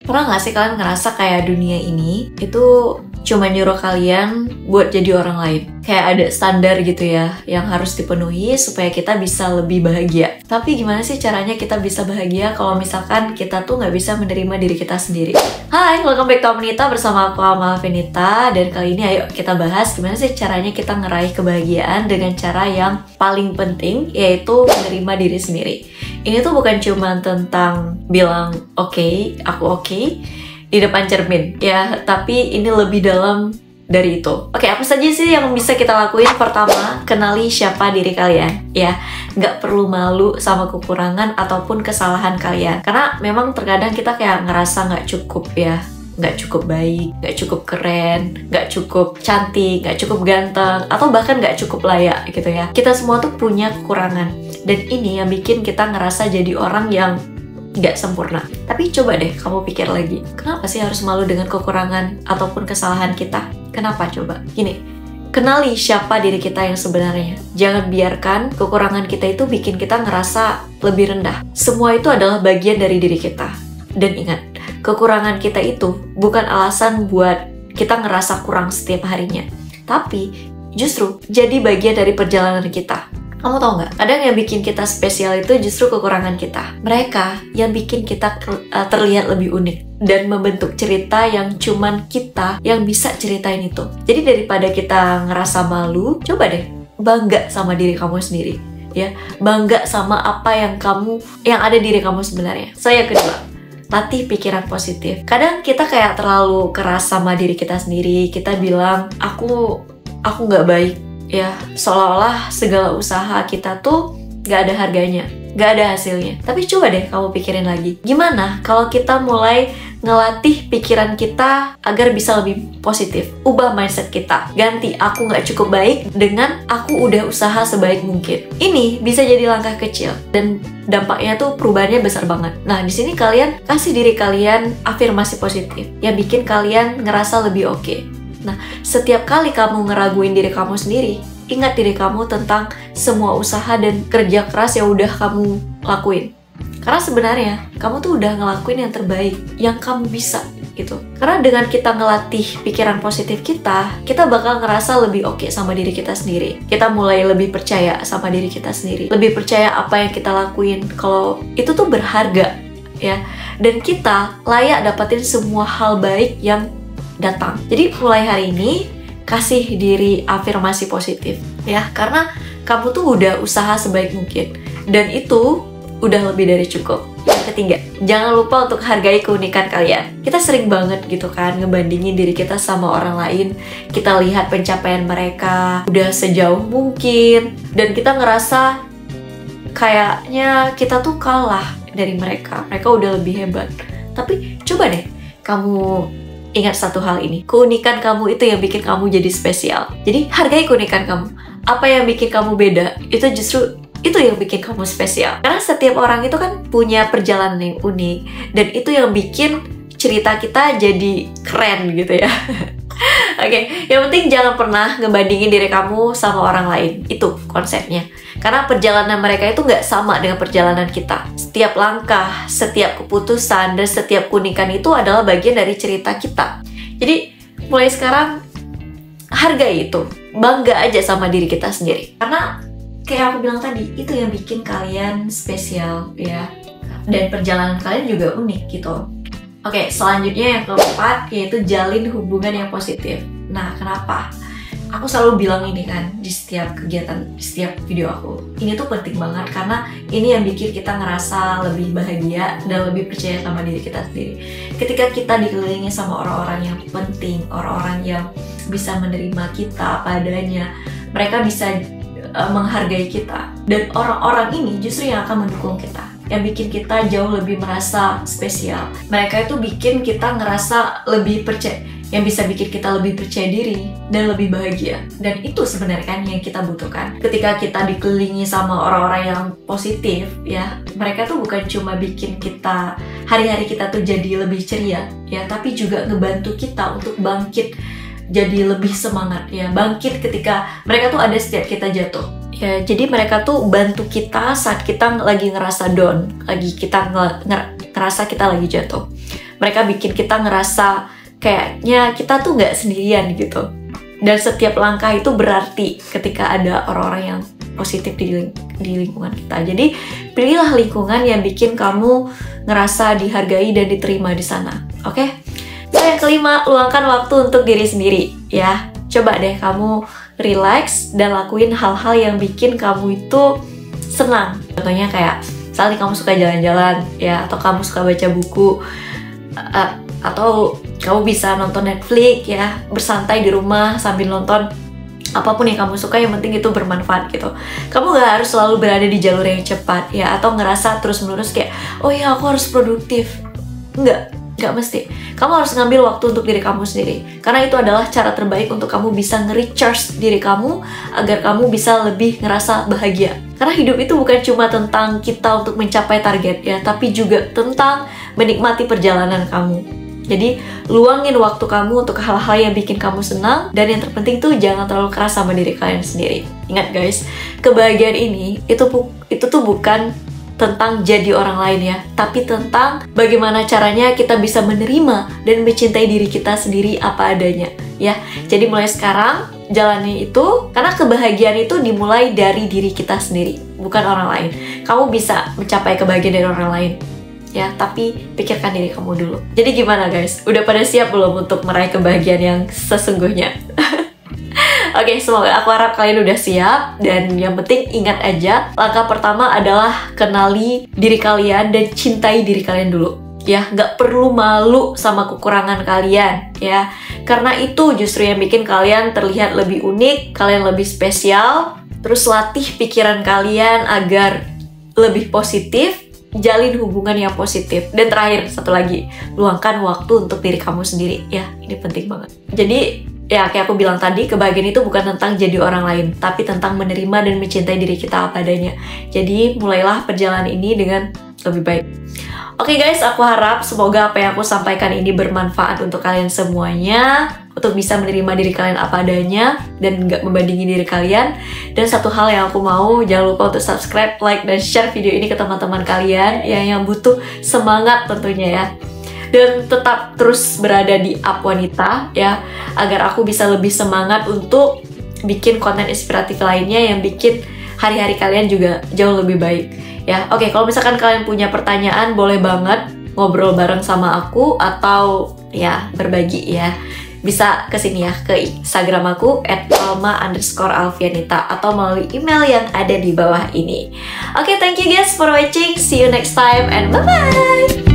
Pernah gak sih kalian ngerasa kayak dunia ini itu cuma nyuruh kalian buat jadi orang lain? Kayak ada standar gitu ya, yang harus dipenuhi supaya kita bisa lebih bahagia. Tapi gimana sih caranya kita bisa bahagia kalau misalkan kita tuh gak bisa menerima diri kita sendiri? Hai, welcome back to Amanita bersama aku Amal Venita. Dan kali ini ayo kita bahas gimana sih caranya kita ngeraih kebahagiaan dengan cara yang paling penting, yaitu menerima diri sendiri. Ini tuh bukan cuma tentang bilang oke, aku oke di depan cermin ya, tapi ini lebih dalam dari itu. Oke, apa saja sih yang bisa kita lakuin? Pertama, kenali siapa diri kalian ya. Nggak perlu malu sama kekurangan ataupun kesalahan kalian, karena memang terkadang kita kayak ngerasa nggak cukup ya, nggak cukup baik, nggak cukup keren, nggak cukup cantik, nggak cukup ganteng, atau bahkan nggak cukup layak gitu ya. Kita semua tuh punya kekurangan, dan ini yang bikin kita ngerasa jadi orang yang nggak sempurna. Tapi coba deh kamu pikir lagi, kenapa sih harus malu dengan kekurangan ataupun kesalahan kita? Kenapa coba? Gini, kenali siapa diri kita yang sebenarnya. Jangan biarkan kekurangan kita itu bikin kita ngerasa lebih rendah. Semua itu adalah bagian dari diri kita. Dan ingat, kekurangan kita itu bukan alasan buat kita ngerasa kurang setiap harinya, tapi justru jadi bagian dari perjalanan kita. Kamu tahu nggak? Kadang yang bikin kita spesial itu justru kekurangan kita. Mereka yang bikin kita terlihat lebih unik dan membentuk cerita yang cuman kita yang bisa ceritain itu. Jadi daripada kita ngerasa malu, coba deh bangga sama diri kamu sendiri. Ya, bangga sama apa yang ada diri kamu sebenarnya. Yang kedua, latih pikiran positif. Kadang kita kayak terlalu keras sama diri kita sendiri. Kita bilang, aku nggak baik. Ya, seolah-olah segala usaha kita tuh gak ada harganya, gak ada hasilnya. Tapi coba deh kamu pikirin lagi, gimana kalau kita mulai ngelatih pikiran kita agar bisa lebih positif? Ubah mindset kita, ganti aku gak cukup baik dengan aku udah usaha sebaik mungkin. Ini bisa jadi langkah kecil dan dampaknya tuh perubahannya besar banget. Nah, di sini kalian kasih diri kalian afirmasi positif yang bikin kalian ngerasa lebih oke. Nah, setiap kali kamu ngeraguin diri kamu sendiri, ingat diri kamu tentang semua usaha dan kerja keras yang udah kamu lakuin. Karena sebenarnya, kamu tuh udah ngelakuin yang terbaik, yang kamu bisa, gitu. Karena dengan kita ngelatih pikiran positif kita bakal ngerasa lebih oke sama diri kita sendiri. Kita mulai lebih percaya sama diri kita sendiri. Lebih percaya apa yang kita lakuin, kalau itu tuh berharga, ya. Dan kita layak dapetin semua hal baik yang datang. Jadi mulai hari ini kasih diri afirmasi positif ya, karena kamu tuh udah usaha sebaik mungkin dan itu udah lebih dari cukup. Yang ketiga, jangan lupa untuk hargai keunikan kalian. Kita sering banget gitu kan ngebandingin diri kita sama orang lain. Kita lihat pencapaian mereka udah sejauh mungkin dan kita ngerasa kayaknya kita tuh kalah dari mereka. Mereka udah lebih hebat. Tapi coba deh kamu ingat satu hal ini, keunikan kamu itu yang bikin kamu jadi spesial. Jadi hargai keunikan kamu. Apa yang bikin kamu beda, itu justru itu yang bikin kamu spesial. Karena setiap orang itu kan punya perjalanan yang unik, dan itu yang bikin cerita kita jadi keren gitu ya. Oke, yang penting jangan pernah ngebandingin diri kamu sama orang lain. Itu konsepnya. Karena perjalanan mereka itu nggak sama dengan perjalanan kita. Setiap langkah, setiap keputusan, dan setiap keunikan itu adalah bagian dari cerita kita. Jadi, mulai sekarang, hargai itu. Bangga aja sama diri kita sendiri. Karena, kayak aku bilang tadi, itu yang bikin kalian spesial, ya. Dan perjalanan kalian juga unik gitu. Oke, selanjutnya yang keempat, yaitu jalin hubungan yang positif. Nah, kenapa? Aku selalu bilang ini kan di setiap kegiatan, di setiap video aku. Ini tuh penting banget karena ini yang bikin kita ngerasa lebih bahagia dan lebih percaya sama diri kita sendiri. Ketika kita dikelilingi sama orang-orang yang penting, orang-orang yang bisa menerima kita apa adanya, mereka bisa menghargai kita. Dan orang-orang ini justru yang akan mendukung kita, yang bikin kita jauh lebih merasa spesial. Mereka itu bikin kita ngerasa lebih percaya, yang bisa bikin kita lebih percaya diri dan lebih bahagia. Dan itu sebenarnya kan yang kita butuhkan. Ketika kita dikelilingi sama orang-orang yang positif ya, mereka tuh bukan cuma bikin kita, hari-hari kita tuh jadi lebih ceria ya, tapi juga ngebantu kita untuk bangkit jadi lebih semangat ya, bangkit ketika mereka tuh ada setiap kita jatuh ya. Jadi mereka tuh bantu kita saat kita lagi ngerasa down, lagi kita ngerasa kita lagi jatuh. Mereka bikin kita ngerasa kayaknya kita tuh nggak sendirian gitu. Dan setiap langkah itu berarti ketika ada orang-orang yang positif di lingkungan kita. Jadi pilihlah lingkungan yang bikin kamu ngerasa dihargai dan diterima di sana. Oke? So, yang kelima, luangkan waktu untuk diri sendiri ya. Coba deh kamu relax dan lakuin hal-hal yang bikin kamu itu senang. Contohnya kayak misalnya kamu suka jalan-jalan ya, atau kamu suka baca buku, atau kamu bisa nonton Netflix ya, bersantai di rumah sambil nonton apapun yang kamu suka, yang penting itu bermanfaat gitu. Kamu gak harus selalu berada di jalur yang cepat ya, atau ngerasa terus-menerus kayak, oh ya aku harus produktif. Nggak mesti. Kamu harus ngambil waktu untuk diri kamu sendiri, karena itu adalah cara terbaik untuk kamu bisa nge-recharge diri kamu agar kamu bisa lebih ngerasa bahagia. Karena hidup itu bukan cuma tentang kita untuk mencapai target ya, tapi juga tentang menikmati perjalanan kamu. Jadi luangin waktu kamu untuk hal-hal yang bikin kamu senang, dan yang terpenting tuh jangan terlalu keras sama diri kalian sendiri. Ingat guys, kebahagiaan ini itu tuh bukan tentang jadi orang lain ya, tapi tentang bagaimana caranya kita bisa menerima dan mencintai diri kita sendiri apa adanya ya. Jadi mulai sekarang jalani itu, karena kebahagiaan itu dimulai dari diri kita sendiri, bukan orang lain. Kamu bisa mencapai kebahagiaan dari orang lain ya, tapi pikirkan diri kamu dulu. Jadi gimana guys? Udah pada siap belum untuk meraih kebahagiaan yang sesungguhnya? Oke, semoga aku harap kalian udah siap. Dan yang penting ingat aja, langkah pertama adalah kenali diri kalian dan cintai diri kalian dulu. Ya, nggak perlu malu sama kekurangan kalian ya. Karena itu justru yang bikin kalian terlihat lebih unik, kalian lebih spesial. Terus latih pikiran kalian agar lebih positif, jalin hubungan yang positif. Dan terakhir, satu lagi, luangkan waktu untuk diri kamu sendiri ya. Ini penting banget. Jadi ya kayak aku bilang tadi, kebahagiaan itu bukan tentang jadi orang lain, tapi tentang menerima dan mencintai diri kita apa adanya. Jadi mulailah perjalanan ini dengan lebih baik. Oke guys, aku harap semoga apa yang aku sampaikan ini bermanfaat untuk kalian semuanya, untuk bisa menerima diri kalian apa adanya dan nggak membandingi diri kalian. Dan satu hal yang aku mau, jangan lupa untuk subscribe, like, dan share video ini ke teman-teman kalian yang butuh semangat tentunya ya. Dan tetap terus berada di Up Wanita ya, agar aku bisa lebih semangat untuk bikin konten inspiratif lainnya yang bikin hari-hari kalian juga jauh lebih baik ya. Oke, kalau misalkan kalian punya pertanyaan, boleh banget ngobrol bareng sama aku atau ya berbagi ya. Bisa kesini ya, ke Instagram aku @palma_alfianita atau melalui email yang ada di bawah ini. Oke, thank you guys for watching. See you next time and bye-bye!